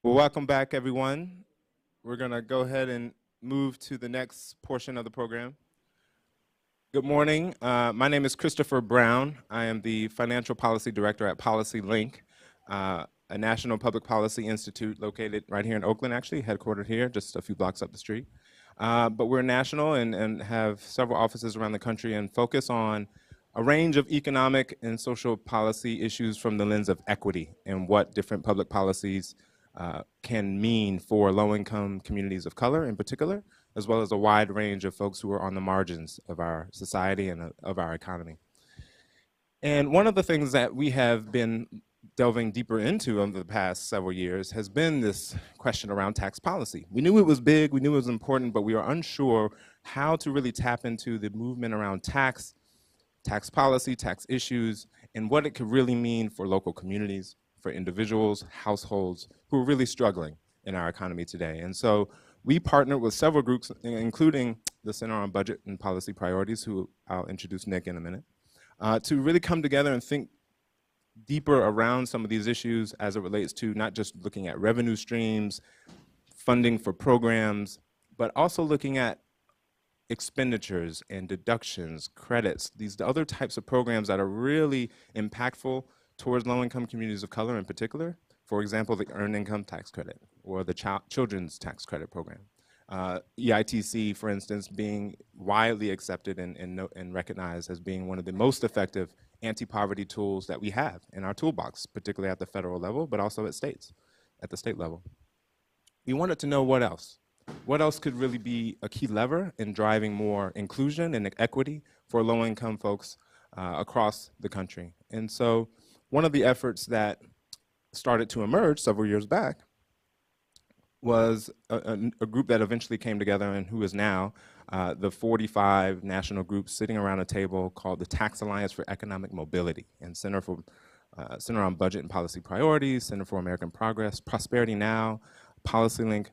Well, welcome back, everyone. We're going to go ahead and move to the next portion of the program. Good morning. My name is Christopher Brown. I am the Financial Policy Director at PolicyLink, a national public policy institute located right here in Oakland, actually, headquartered here, just a few blocks up the street. But we're national and have several offices around the country and focus on a range of economic and social policy issues from the lens of equity and what different public policies can mean for low-income communities of color in particular, as well as a wide range of folks who are on the margins of our society and of our economy. And one of the things that we have been delving deeper into over the past several years has been this question around tax policy. We knew it was big, we knew it was important, but we were unsure how to really tap into the movement around tax policy, tax issues, and what it could really mean for local communities, for individuals, households who are really struggling in our economy today. And so we partnered with several groups, including the Center on Budget and Policy Priorities, who I'll introduce Nick in a minute, to really come together and think deeper around some of these issues as it relates to not just looking at revenue streams, funding for programs, but also looking at expenditures and deductions, credits, these other types of programs that are really impactful towards low-income communities of color in particular. For example, the Earned Income Tax Credit or the Children's Tax Credit Program. EITC, for instance, being widely accepted and recognized as being one of the most effective anti-poverty tools that we have in our toolbox, particularly at the federal level, but also at the state level. We wanted to know what else. What else could really be a key lever in driving more inclusion and equity for low-income folks across the country? And so one of the efforts that started to emerge several years back was a group that eventually came together and who is now the 45 national groups sitting around a table called the Tax Alliance for Economic Mobility, and Center on Budget and Policy Priorities, Center for American Progress, Prosperity Now, PolicyLink.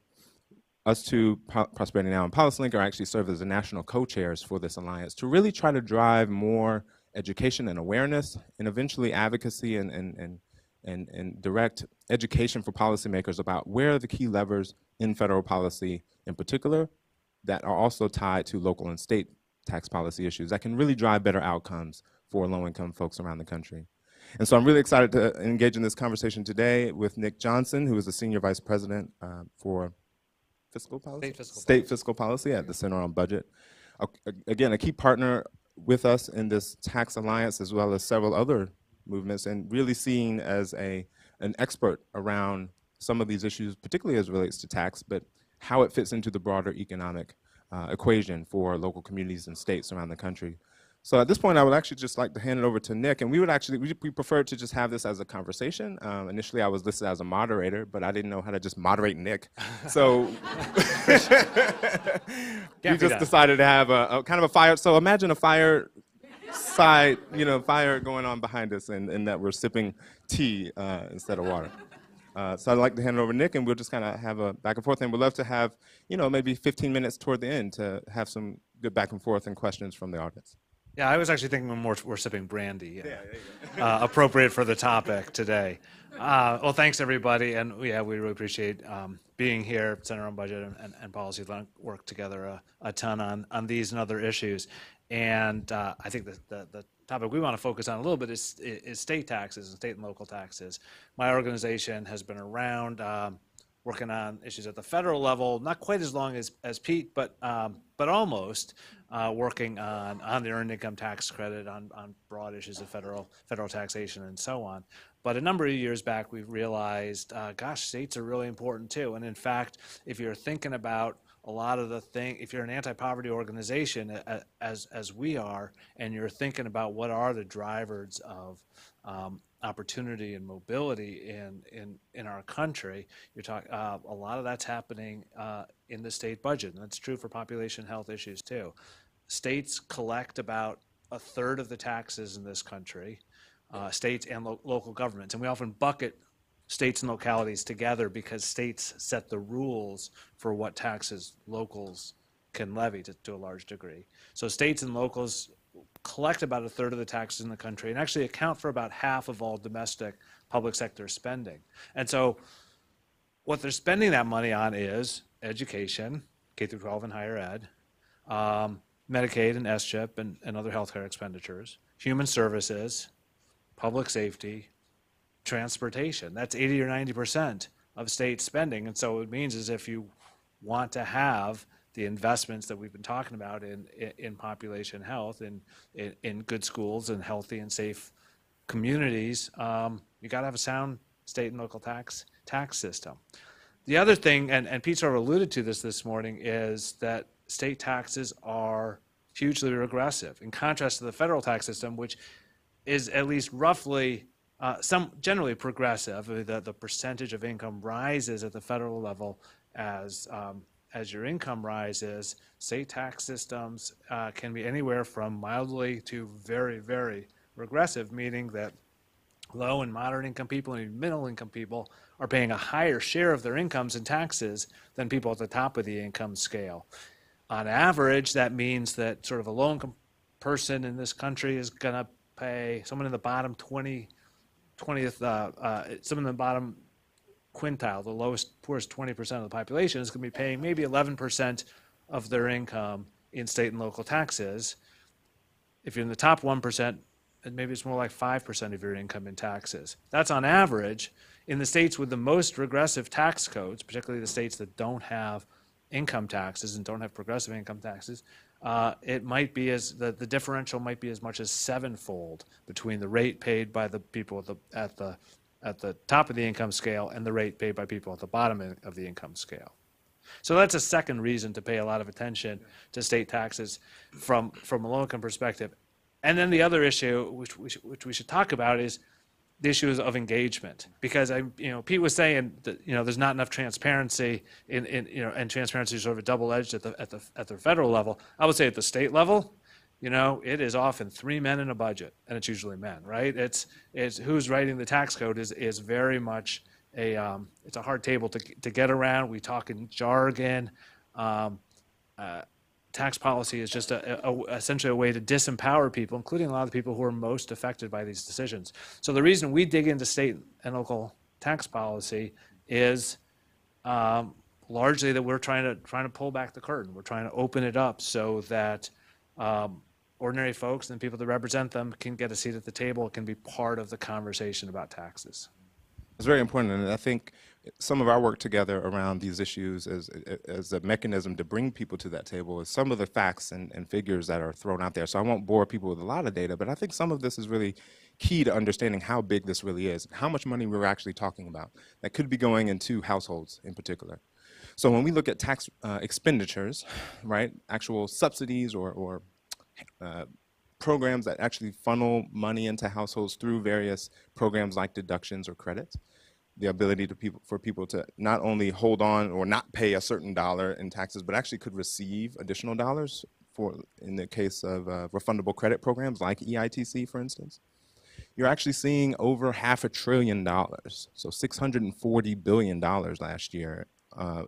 Us two, Prosperity Now and PolicyLink, are actually serve as the national co-chairs for this alliance to really try to drive more education and awareness and eventually advocacy and direct education for policymakers about where are the key levers in federal policy in particular that are also tied to local and state tax policy issues that can really drive better outcomes for low-income folks around the country. And so I'm really excited to engage in this conversation today with Nick Johnson, who is the Senior Vice President for Fiscal Policy? State Fiscal Policy at the Center on Budget. Again, a key partner with us in this tax alliance as well as several other movements, and really seen as an expert around some of these issues, particularly as it relates to tax, but how it fits into the broader economic equation for local communities and states around the country. So at this point, I would actually just like to hand it over to Nick, and we preferred to just have this as a conversation. Initially, I was listed as a moderator, but I didn't know how to just moderate Nick. So we just decided to have a kind of a fire. So imagine a fire going on behind us, and that we're sipping tea instead of water. So I'd like to hand it over to Nick, and we'll just kind of have a back and forth, and we'd love to have, maybe 15 minutes toward the end to have some good back and forth and questions from the audience. Yeah, I was actually thinking we're sipping brandy, appropriate for the topic today. Well, thanks everybody, and we really appreciate being here. Center on Budget and Policy work together a ton on these and other issues, and I think the topic we want to focus on a little bit is state taxes and state and local taxes. My organization has been around working on issues at the federal level, not quite as long as Pete, but almost, working on the Earned Income Tax Credit, on broad issues of federal taxation and so on. But a number of years back, we realized, gosh, states are really important too. And in fact, if you're thinking about a lot of the things, if you're an anti-poverty organization, as we are, and you're thinking about what are the drivers of opportunity and mobility in our country, you're talking a lot of that's happening in the state budget, and that's true for population health issues too. States collect about a third of the taxes in this country, states and local governments, and we often bucket states and localities together because states set the rules for what taxes locals can levy to a large degree. So states and locals collect about a third of the taxes in the country and actually account for about half of all domestic public sector spending. And so What they're spending that money on is education, K through 12 and higher ed, Medicaid and SCHIP and other healthcare expenditures, human services, public safety, transportation. That's 80 or 90% of state spending. And so what it means is if you want to have the investments that we've been talking about in population health, in good schools and healthy and safe communities, you got to have a sound state and local tax system. The other thing, and Pete sort of alluded to this morning, is that state taxes are hugely regressive, in contrast to the federal tax system, which is at least roughly some generally progressive. The percentage of income rises at the federal level as your income rises. State tax systems can be anywhere from mildly to very, very regressive, meaning that low and moderate income people and middle income people are paying a higher share of their incomes in taxes than people at the top of the income scale. On average, that means that sort of a low income person in this country is going to pay, someone in the bottom 20th, someone in the bottom quintile, the lowest, poorest 20% of the population is going to be paying maybe 11% of their income in state and local taxes. If you're in the top 1%, and maybe it's more like 5% of your income in taxes. That's on average. In the states with the most regressive tax codes, particularly the states that don't have income taxes and don't have progressive income taxes, it might be the differential might be as much as sevenfold between the rate paid by the people at the top of the income scale and the rate paid by people at the bottom of the income scale. So that's a second reason to pay a lot of attention to state taxes from a low income perspective. And then the other issue, which we should talk about, is the issues of engagement, because Pete was saying that there's not enough transparency and transparency is sort of a double-edged at the federal level. I would say at the state level, it is often 3 men in a budget, and it's usually men, right? It's who's writing the tax code is very much it's a hard table to get around. We talk in jargon. Tax policy is just essentially a way to disempower people, including a lot of the people who are most affected by these decisions. So the reason we dig into state and local tax policy is largely that we're trying to pull back the curtain. We're trying to open it up so that ordinary folks and people that represent them can get a seat at the table, can be part of the conversation about taxes. It's very important, and I think some of our work together around these issues as a mechanism to bring people to that table is some of the facts and figures that are thrown out there. So I won't bore people with a lot of data, but I think some of this is really key to understanding how big this really is, how much money we're actually talking about that could be going into households in particular. So when we look at tax expenditures, right, actual subsidies or programs that actually funnel money into households through various programs like deductions or credits, the ability for people to not only hold on or not pay a certain dollar in taxes, but actually could receive additional dollars in the case of refundable credit programs like EITC, for instance. You're actually seeing over $500 billion, so $640 billion last year,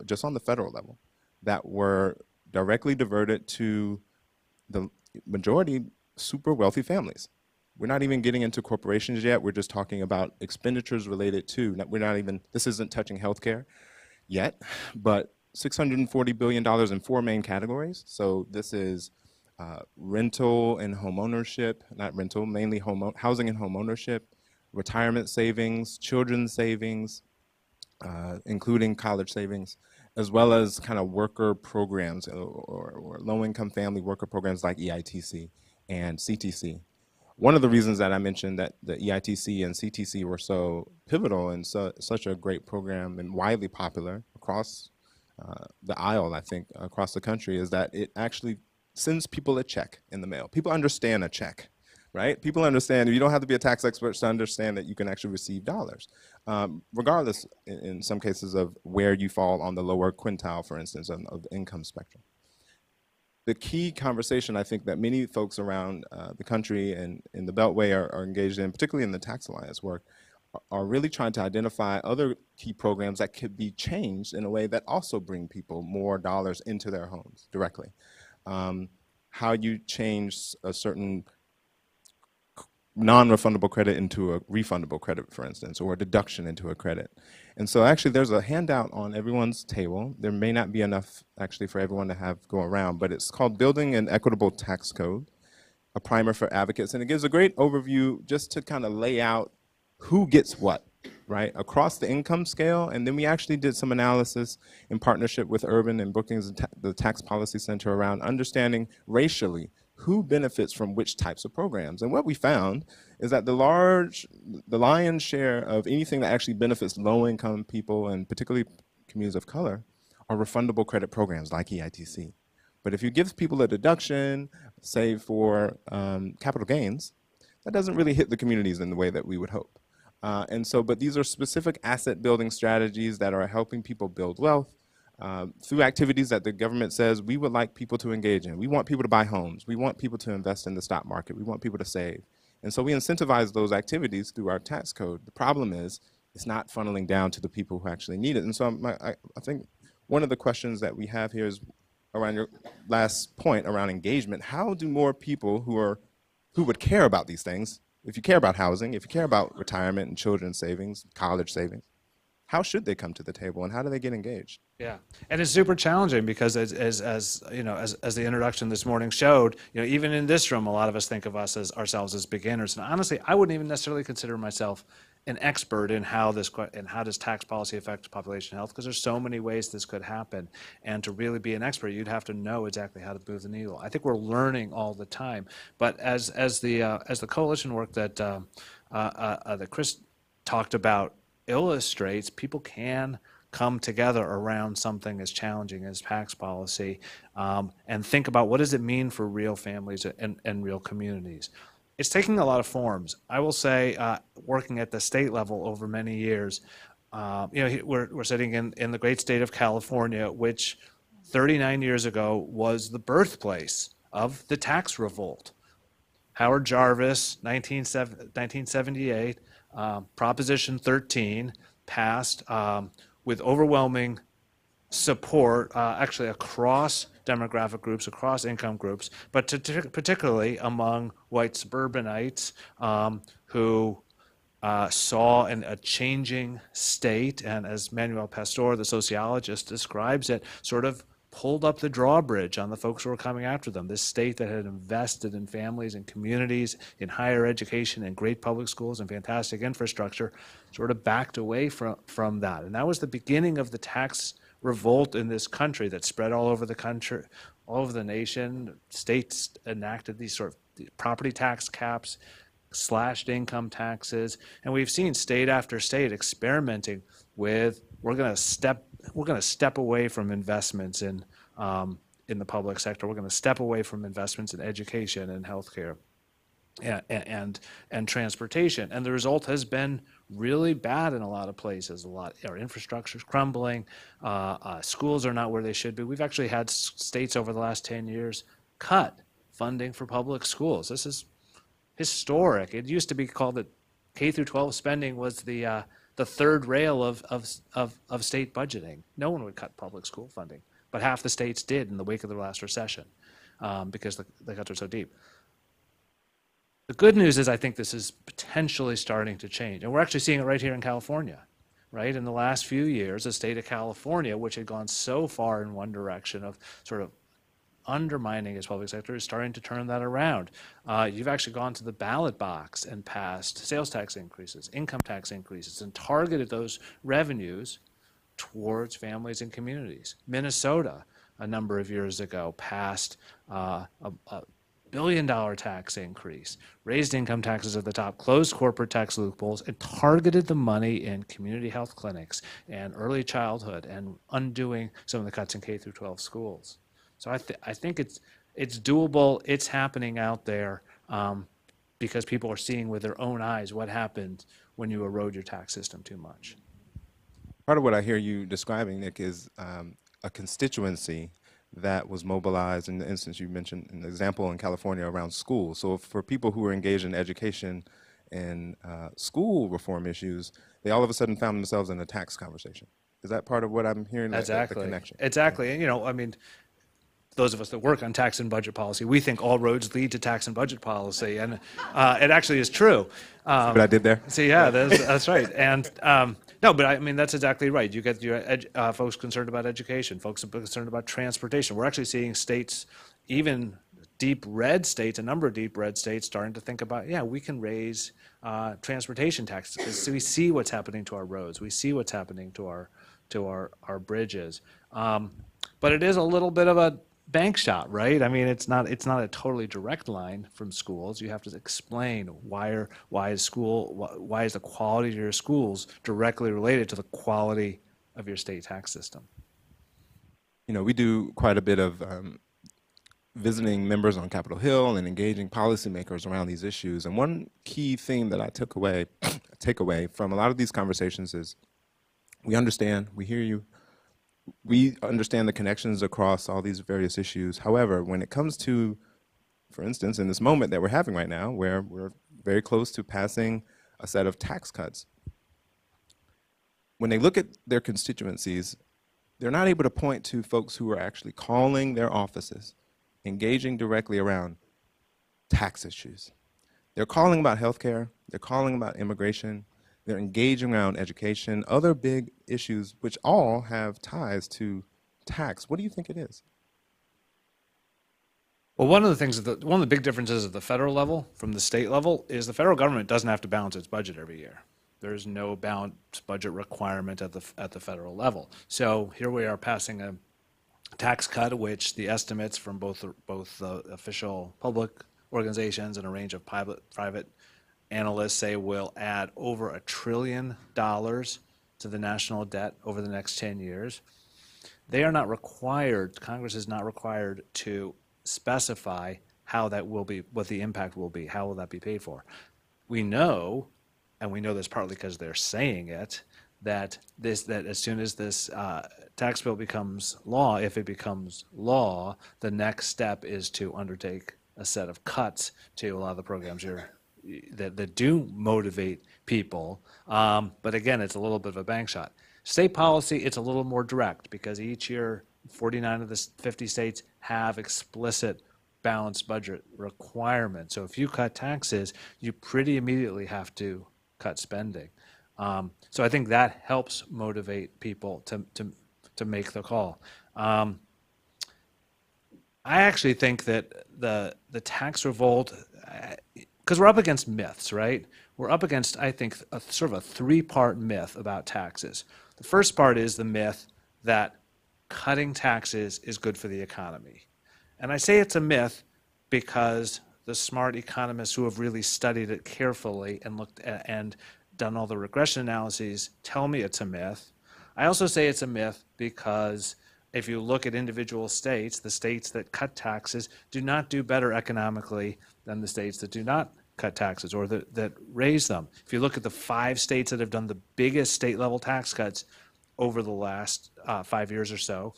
just on the federal level, that were directly diverted to the majority super wealthy families. We're not even getting into corporations yet. We're just talking about expenditures related to, this isn't touching healthcare yet, but $640 billion in 4 main categories. So this is rental and home ownership, not rental, mainly housing and home ownership, retirement savings, children's savings, including college savings, as well as kind of worker programs or low-income family worker programs like EITC and CTC. One of the reasons that I mentioned that the EITC and CTC were so pivotal and such a great program and widely popular across the aisle, I think, across the country, is that it actually sends people a check in the mail. People understand a check, right? People understand, you don't have to be a tax expert to understand that you can actually receive dollars, regardless, in some cases, of where you fall on the lower quintile, for instance, of the income spectrum. The key conversation I think that many folks around the country and in the Beltway are engaged in, particularly in the Tax Alliance work, are really trying to identify other key programs that could be changed in a way that also bring people more dollars into their homes directly. How you change a certain non-refundable credit into a refundable credit, for instance, or a deduction into a credit. And so actually there's a handout on everyone's table. There may not be enough actually for everyone to have go around, but it's called Building an Equitable Tax Code, a primer for advocates. And it gives a great overview just to kind of lay out who gets what, right, across the income scale. And then we actually did some analysis in partnership with Urban and Brookings, the Tax Policy Center, around understanding racially who benefits from which types of programs. And what we found is that the lion's share of anything that actually benefits low-income people, and particularly communities of color, are refundable credit programs like EITC. But if you give people a deduction, say for capital gains, that doesn't really hit the communities in the way that we would hope. But these are specific asset building strategies that are helping people build wealth through activities that the government says we would like people to engage in. We want people to buy homes. We want people to invest in the stock market. We want people to save. And so we incentivize those activities through our tax code. The problem is it's not funneling down to the people who actually need it. And so I think one of the questions that we have here is around your last point around engagement. How do more people who would care about these things, if you care about housing, if you care about retirement and children's savings, college savings, how should they come to the table and how do they get engaged? Yeah, and it's super challenging because as you know, as the introduction this morning showed, you know, even in this room, a lot of us think of ourselves as beginners. And honestly, I wouldn't even necessarily consider myself an expert in how does tax policy affect population health, because there's so many ways this could happen. And to really be an expert, you'd have to know exactly how to move the needle. I think we're learning all the time. But as the coalition work that Chris talked about illustrates, people can come together around something as challenging as tax policy and think about what does it mean for real families and real communities. It's taking a lot of forms. I will say, working at the state level over many years, you know, we're sitting in the great state of California, which 39 years ago was the birthplace of the tax revolt. Howard Jarvis, 1978, Proposition 13 passed with overwhelming support, actually across demographic groups, across income groups, but particularly among white suburbanites who saw a changing state, and as Manuel Pastor, the sociologist, describes it, sort of pulled up the drawbridge on the folks who were coming after them. This state that had invested in families and communities, in higher education and great public schools and fantastic infrastructure, sort of backed away from that. And that was the beginning of the tax revolt in this country that spread all over the country, all over the nation. States enacted these sort of property tax caps, slashed income taxes, and we've seen state after state experimenting with we're going to step away from investments in the public sector. We're going to step away from investments in education and healthcare and transportation. And the result has been really bad in a lot of places. Our infrastructure is crumbling. Schools are not where they should be. We've actually had states over the last 10 years cut funding for public schools. This is historic. It used to be called that K through 12 spending was the third rail of state budgeting. No one would cut public school funding, but half the states did in the wake of the last recession because the cuts are so deep. The good news is I think this is potentially starting to change, and we're actually seeing it right here in California, right? In the last few years, the state of California, which had gone so far in one direction of sort of undermining its public sector, is starting to turn that around. You've actually gone to the ballot box and passed sales tax increases, income tax increases, and targeted those revenues towards families and communities. Minnesota, a number of years ago, passed a billion-dollar tax increase, raised income taxes at the top, closed corporate tax loopholes, and targeted the money in community health clinics and early childhood and undoing some of the cuts in K through 12 schools. So I think it's doable. It's happening out there because people are seeing with their own eyes what happens when you erode your tax system too much. Part of what I hear you describing, Nick, is a constituency that was mobilized in the instance you mentioned, an example in California around schools. So for people who are engaged in education and school reform issues, they all of a sudden found themselves in a tax conversation. Is that part of what I'm hearing? Exactly. The connection? Exactly. And, you know, I mean, those of us that work on tax and budget policy, we think all roads lead to tax and budget policy, and it actually is true. See what I did there? So yeah, that's right. And no, but I mean, that's exactly right. You get your folks concerned about education, folks concerned about transportation. We're actually seeing states, even deep red states, a number of deep red states, starting to think about, yeah, we can raise transportation taxes because we see what's happening to our roads. We see what's happening to our bridges. But it is a little bit of a bank shot, right? I mean, it's not a totally direct line from schools. You have to explain why is the quality of your schools directly related to the quality of your state tax system. You know, we do quite a bit of visiting members on Capitol Hill and engaging policymakers around these issues. And one key thing that I take away from a lot of these conversations is we understand, we hear you, we understand the connections across all these various issues. However, when it comes to, for instance, in this moment that we're having right now, where we're very close to passing a set of tax cuts, when they look at their constituencies, they're not able to point to folks who are actually calling their offices, engaging directly around tax issues. They're calling about healthcare, they're calling about immigration, they're engaging around education, other big issues which all have ties to tax. What do you think it is? Well, one of the big differences at the federal level from the state level is the federal government doesn't have to balance its budget every year. There's no balanced budget requirement at the federal level. So here we are passing a tax cut, which the estimates from both the official public organizations and a range of private analysts say will add over $1 trillion to the national debt over the next 10 years. They are not required, Congress is not required to specify how that will be, what the impact will be, how will that be paid for. We know, and we know this partly because they're saying it, that as soon as this tax bill becomes law, if it becomes law, the next step is to undertake a set of cuts to a lot of the programs that do motivate people. But again, it's a little bit of a bank shot. State policy, it's a little more direct because each year 49 of the 50 states have explicit balanced budget requirements. So if you cut taxes, you pretty immediately have to cut spending. So I think that helps motivate people to make the call. I actually think that the tax revolt, because we're up against myths, right? We're up against, I think, sort of a three-part myth about taxes. The first part is the myth that cutting taxes is good for the economy. And I say it's a myth because the smart economists who have really studied it carefully and looked at, and done all the regression analyses tell me it's a myth. I also say it's a myth because if you look at individual states, the states that cut taxes do not do better economically than the states that do not cut taxes or that raise them. If you look at the 5 states that have done the biggest state level tax cuts over the last 5 years or so,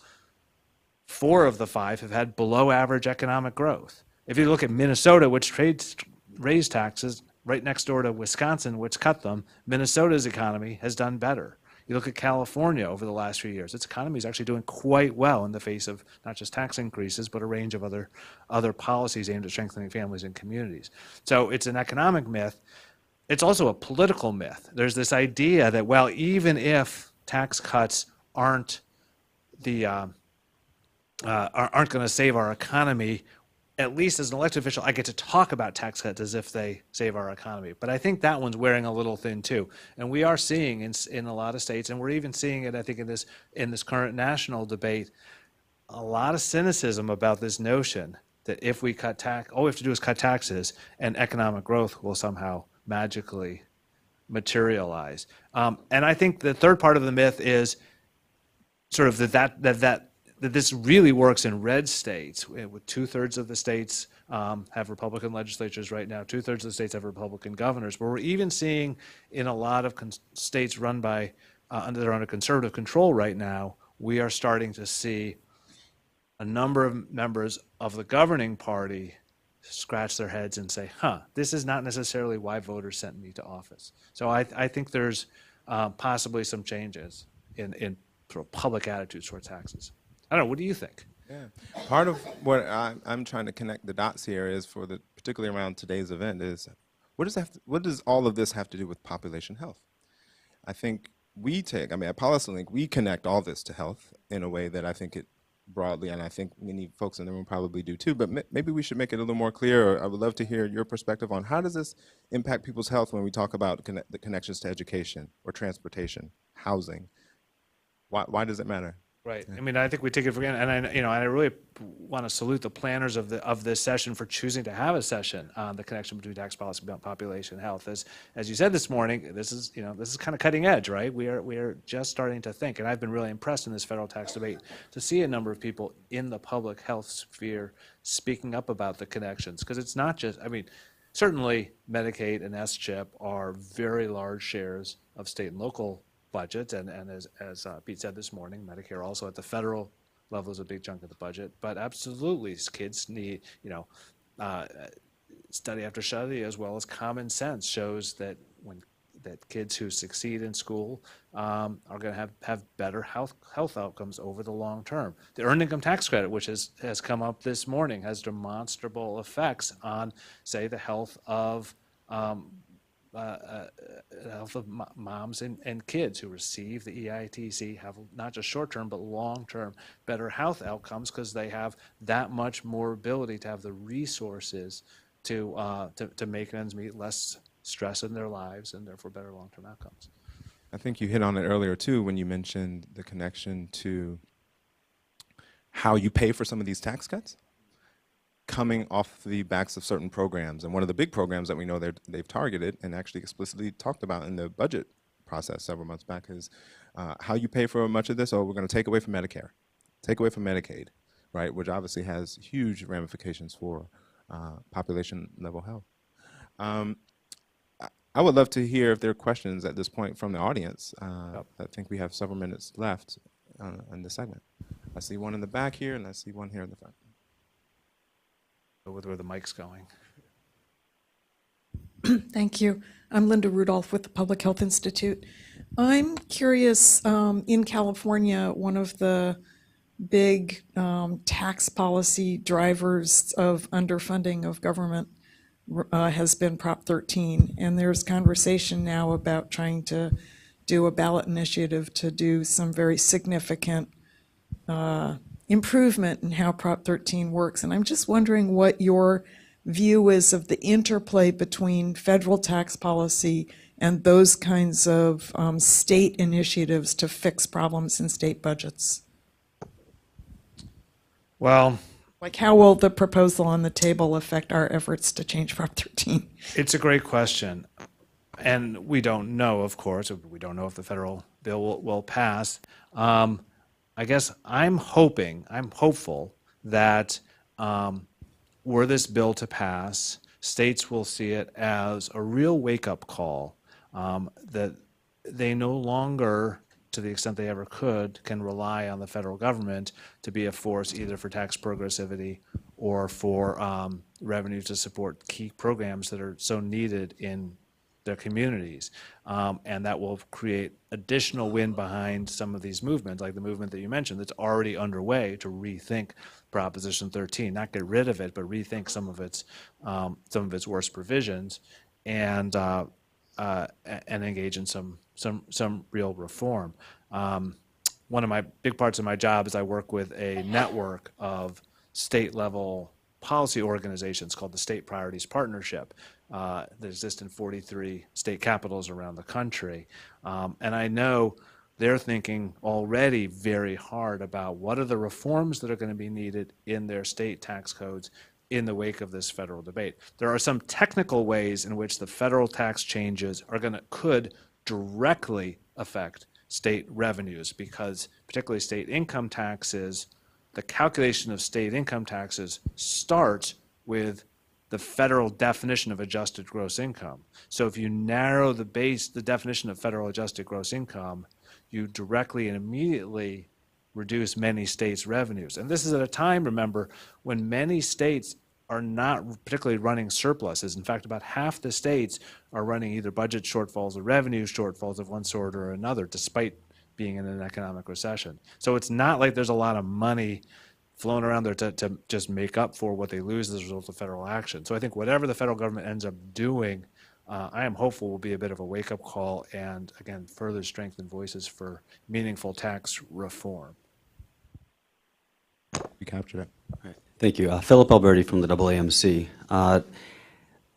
4 of the 5 have had below average economic growth. If you look at Minnesota, which raised taxes, right next door to Wisconsin, which cut them, Minnesota's economy has done better. You look at California over the last few years, its economy is actually doing quite well in the face of not just tax increases, but a range of other policies aimed at strengthening families and communities. So it's an economic myth. It's also a political myth. There's this idea that, well, even if tax cuts aren't going to save our economy, at least as an elected official, I get to talk about tax cuts as if they save our economy. But I think that one's wearing a little thin too. And we are seeing in a lot of states, and we're even seeing it, I think, in this current national debate, a lot of cynicism about this notion that if we cut all we have to do is cut taxes and economic growth will somehow magically materialize. And I think the third part of the myth is sort of that this really works in red states, with 2/3 of the states have Republican legislatures right now, 2/3 of the states have Republican governors, but we're even seeing in a lot of states run by, that are under conservative control right now, we are starting to see a number of members of the governing party scratch their heads and say, this is not necessarily why voters sent me to office. So I think there's possibly some changes in sort of public attitudes toward taxes. I don't know, what do you think? Yeah. Part of what I'm trying to connect the dots here is particularly around today's event is what does all of this have to do with population health? I think I mean, at PolicyLink, we connect all this to health in a way that I think it broadly, and I think many folks in the room probably do too, but maybe we should make it a little more clear. Or I would love to hear your perspective on how does this impact people's health when we talk about the connections to education or transportation, housing. Why does it matter? Right. I mean, I think we take it for granted, and I really want to salute the planners of this session for choosing to have a session on the connection between tax policy and population health. As you said this morning, this is kind of cutting edge, right? We are just starting to think, and I've been really impressed in this federal tax debate to see a number of people in the public health sphere speaking up about the connections, because it's not just, I mean, certainly Medicaid and S-CHIP are very large shares of state and local budget, and as Pete said this morning, Medicare also at the federal level is a big chunk of the budget. But absolutely, kids need, study after study, as well as common sense, shows that that kids who succeed in school are going to have better health outcomes over the long term. The earned income tax credit, which has come up this morning, has demonstrable effects on, say, the health of moms and kids who receive the EITC have not just short-term but long-term better health outcomes, because they have that much more ability to have the resources to make ends meet, less stress in their lives, and therefore better long-term outcomes. I think you hit on it earlier too when you mentioned the connection to how you pay for some of these tax cuts coming off the backs of certain programs. And one of the big programs that we know they've targeted and actually explicitly talked about in the budget process several months back is how you pay for much of this. Oh, we're going to take away from Medicare, take away from Medicaid, right, which obviously has huge ramifications for population level health. I would love to hear if there are questions at this point from the audience. I think we have several minutes left in this segment. I see one in the back here, and I see one here in the front. With where the mic's going. Thank you. I'm Linda Rudolph with the Public Health Institute. I'm curious, in California, one of the big tax policy drivers of underfunding of government has been Prop 13, and there's conversation now about trying to do a ballot initiative to do some very significant improvement in how Prop 13 works. And I'm just wondering what your view is of the interplay between federal tax policy and those kinds of state initiatives to fix problems in state budgets. Well, like, how will the proposal on the table affect our efforts to change Prop 13? It's a great question. And we don't know, of course. We don't know if the federal bill will pass. I guess I'm hopeful that were this bill to pass, states will see it as a real wake-up call that they no longer, to the extent they ever could, can rely on the federal government to be a force either for tax progressivity or for revenue to support key programs that are so needed in their communities. And that will create additional wind behind some of these movements, like the movement that you mentioned that's already underway to rethink Proposition 13, not get rid of it, but rethink some of its worst provisions, and engage in some real reform. One of my big parts of my job is I work with a network of state-level policy organizations called the State Priorities Partnership that exist in 43 state capitals around the country. And I know they're thinking already very hard about what are the reforms that are going to be needed in their state tax codes in the wake of this federal debate. There are some technical ways in which the federal tax changes could directly affect state revenues, because particularly state income taxes, the calculation of state income taxes starts with the federal definition of adjusted gross income. So if you narrow the definition of federal adjusted gross income, you directly and immediately reduce many states' revenues. And this is at a time, remember, when many states are not particularly running surpluses. In fact, about half the states are running either budget shortfalls or revenue shortfalls of one sort or another, despite being in an economic recession. So it's not like there's a lot of money flown around there to just make up for what they lose as a result of federal action. So I think whatever the federal government ends up doing, I am hopeful will be a bit of a wake-up call and, again, further strengthen voices for meaningful tax reform. You captured it. Right. Thank you. Philip Alberti from the AAMC.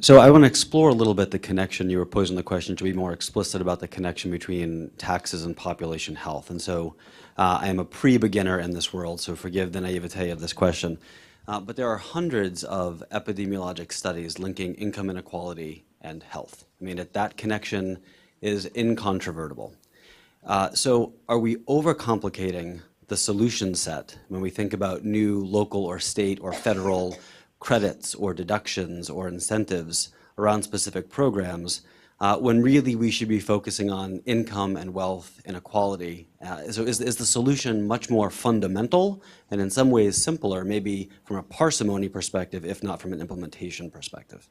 So I want to explore a little bit the connection. You were posing the question to be more explicit about the connection between taxes and population health. And so I am a pre-beginner in this world, so forgive the naivete of this question. But there are hundreds of epidemiologic studies linking income inequality and health. I mean, that connection is incontrovertible. So are we overcomplicating the solution set when we think about new local or state or federal credits or deductions or incentives around specific programs, when really we should be focusing on income and wealth inequality? So is the solution much more fundamental and in some ways simpler, maybe from a parsimony perspective, if not from an implementation perspective?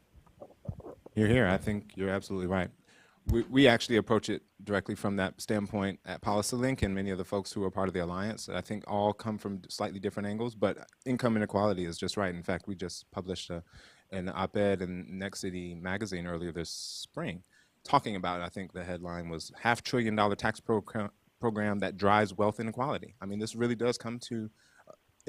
You're here. I think you're absolutely right. We actually approach it directly from that standpoint at PolicyLink, and many of the folks who are part of the Alliance, I think all come from slightly different angles, but income inequality is just right. In fact, we just published an op-ed in Next City magazine earlier this spring talking about, I think the headline was $500 billion tax program that drives wealth inequality. I mean, this really does come to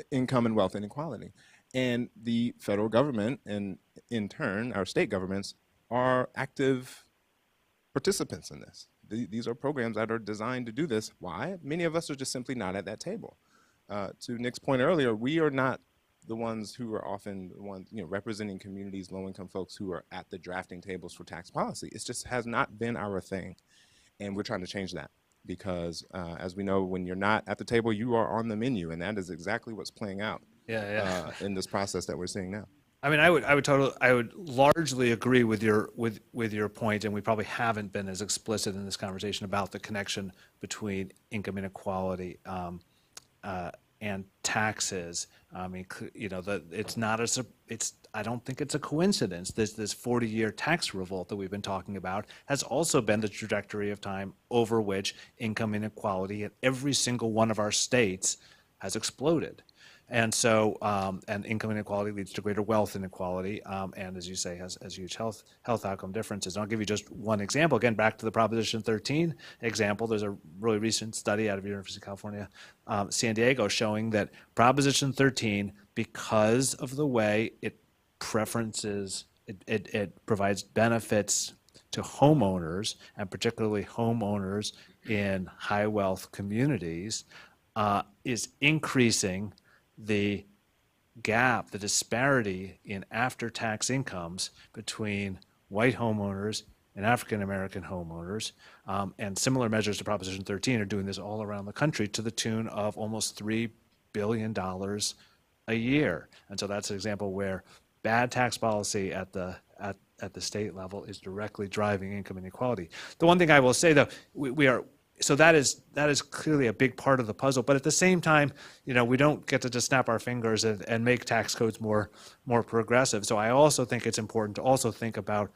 income and wealth inequality. And the federal government, and in turn, our state governments, are active participants in this. These are programs that are designed to do this. Why? Many of us are just simply not at that table. To Nick's point earlier, we are not the ones who are often the ones, representing communities, low-income folks who are at the drafting tables for tax policy. It just has not been our thing, and we're trying to change that because, as we know, when you're not at the table, you are on the menu, and that is exactly what's playing out in this process that we're seeing now. I mean, I would largely agree with your point, and we probably haven't been as explicit in this conversation about the connection between income inequality and taxes. I mean, it's not I don't think it's a coincidence. This 40-year tax revolt that we've been talking about has also been the trajectory of time over which income inequality in every single one of our states has exploded. And so, and income inequality leads to greater wealth inequality, and as you say, has huge health outcome differences. And I'll give you just one example. Again, back to the Proposition 13 example. There's a really recent study out of University of California, San Diego, showing that Proposition 13, because of the way it preferences, it provides benefits to homeowners, and particularly homeowners in high wealth communities, is increasing the gap, the disparity in after-tax incomes between white homeowners and African-American homeowners. And similar measures to Proposition 13 are doing this all around the country to the tune of almost $3 billion a year. And so that's an example where bad tax policy at the state level is directly driving income inequality. The one thing I will say, though, so that is clearly a big part of the puzzle. But at the same time, we don't get to just snap our fingers and make tax codes more progressive. So I also think it's important to also think about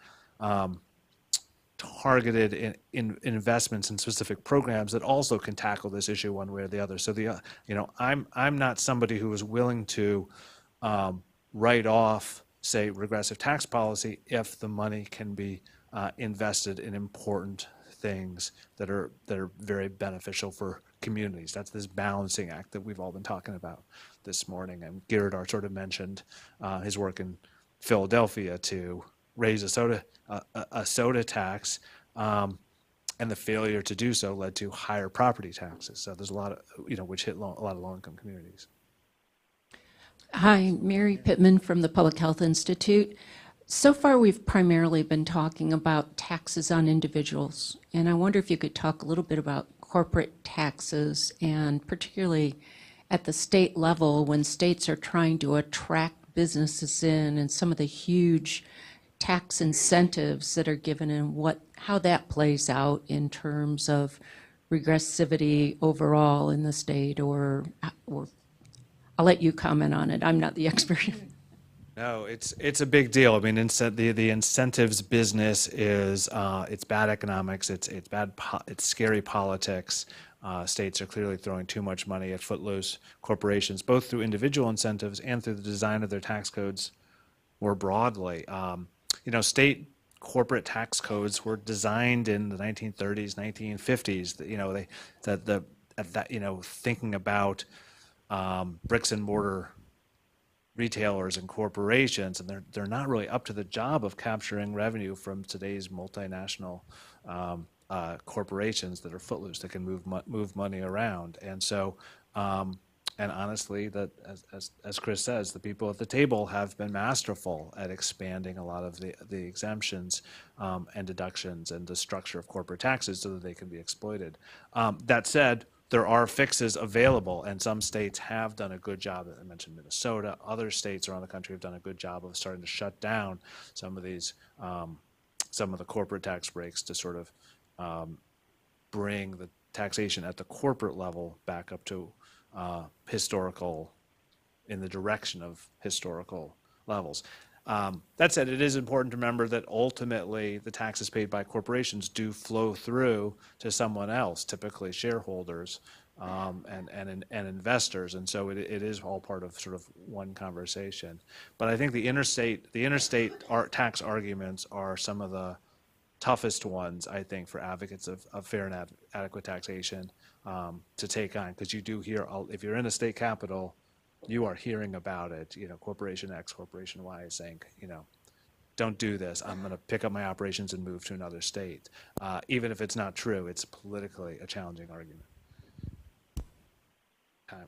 targeted investments in specific programs that also can tackle this issue one way or the other. So I'm not somebody who is willing to write off, say, regressive tax policy if the money can be invested in important things that are very beneficial for communities. That's this balancing act that we've all been talking about this morning. And Giridhar sort of mentioned his work in Philadelphia to raise a soda tax, and the failure to do so led to higher property taxes. So there's a lot of, which hit a lot of low-income communities. Hi, Mary Pittman from the Public Health Institute. So far, we've primarily been talking about taxes on individuals, and I wonder if you could talk a little bit about corporate taxes, and particularly at the state level when states are trying to attract businesses in, and some of the huge tax incentives that are given, and how that plays out in terms of regressivity overall in the state, or I'll let you comment on it. I'm not the expert. No, it's a big deal. I mean, the incentives business is it's bad economics. It's scary politics. states are clearly throwing too much money at footloose corporations, both through individual incentives and through the design of their tax codes more broadly. State corporate tax codes were designed in the 1930s, 1950s. Thinking about bricks and mortar retailers and corporations, and they're not really up to the job of capturing revenue from today's multinational corporations that are footloose, that can move money around. And so, and honestly, that as Chris says, the people at the table have been masterful at expanding a lot of the exemptions and deductions and the structure of corporate taxes so that they can be exploited. That said, there are fixes available, and some states have done a good job. I mentioned Minnesota. Other states around the country have done a good job of starting to shut down some of these, some of the corporate tax breaks to sort of bring the taxation at the corporate level back up to historical, in the direction of historical levels. That said, it is important to remember that ultimately the taxes paid by corporations do flow through to someone else, typically shareholders and investors, and so it is all part of sort of one conversation. But I think the interstate tax arguments are some of the toughest ones, I think, for advocates of fair and adequate taxation to take on, because you do hear, if you're in a state capital, you are hearing about it. Corporation X, Corporation Y is saying, don't do this. I'm going to pick up my operations and move to another state. Even if it's not true, it's politically a challenging argument.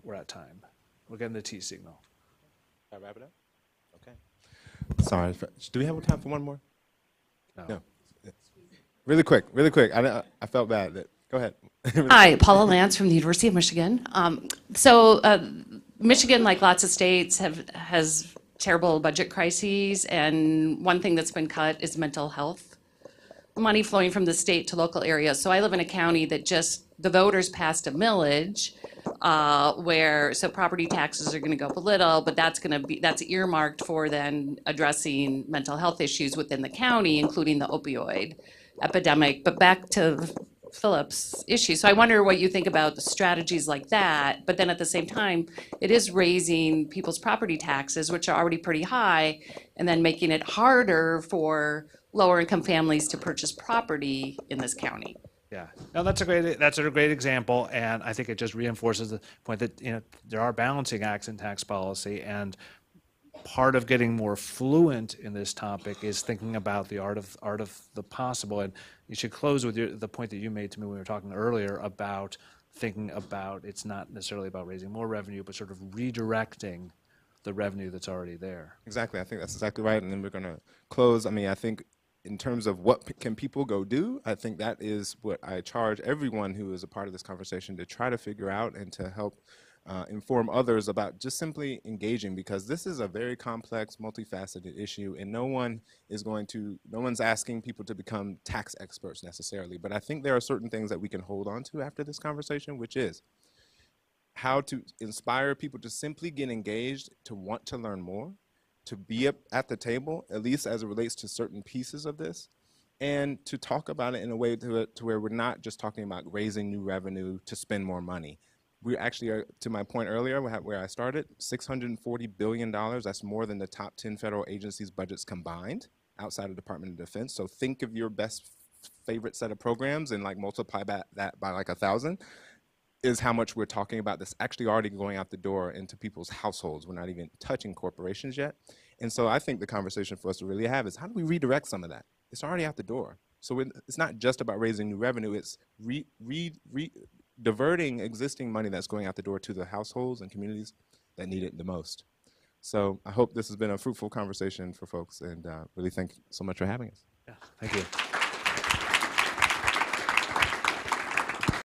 We're at time. We're getting the T signal. Can I wrap it up? Okay. Sorry. Do we have time for one more? No. Really quick. I felt bad. Go ahead. Hi, Paula Lance from the University of Michigan. Michigan, like lots of states, has terrible budget crises, and one thing that's been cut is mental health money flowing from the state to local areas. So I live in a county that the voters passed a millage so property taxes are going to go up a little, but that's earmarked for then addressing mental health issues within the county, including the opioid epidemic. But back to Philip's issue. So I wonder what you think about the strategies like that, but then at the same time, it is raising people's property taxes, which are already pretty high, and then making it harder for lower income families to purchase property in this county. Yeah, no, that's a great example, and I think it just reinforces the point that there are balancing acts in tax policy, and part of getting more fluent in this topic is thinking about the art of the possible. And you should close with the point that you made to me when we were talking earlier about thinking about it's not necessarily about raising more revenue, but sort of redirecting the revenue that's already there. Exactly. I think that's exactly right. And then we're going to close. I mean, I think in terms of what can people go do, I think that is what I charge everyone who is a part of this conversation to try to figure out and to help inform others about just simply engaging, because this is a very complex, multifaceted issue, and no one's asking people to become tax experts necessarily. But I think there are certain things that we can hold on to after this conversation, which is how to inspire people to simply get engaged, to want to learn more, to be up at the table, at least as it relates to certain pieces of this, and to talk about it in a way to where we're not just talking about raising new revenue to spend more money. We actually are, to my point earlier, where I started, $640 billion. That's more than the top 10 federal agencies' budgets combined outside of Department of Defense. So think of your best favorite set of programs and multiply that by 1,000 is how much we're talking about that's actually already going out the door into people's households. We're not even touching corporations yet. And so I think the conversation for us to really have is how do we redirect some of that? It's already out the door. So it's not just about raising new revenue, it's diverting existing money that's going out the door to the households and communities that need it the most. So I hope this has been a fruitful conversation for folks, and really thank you so much for having us. Yeah, thank you.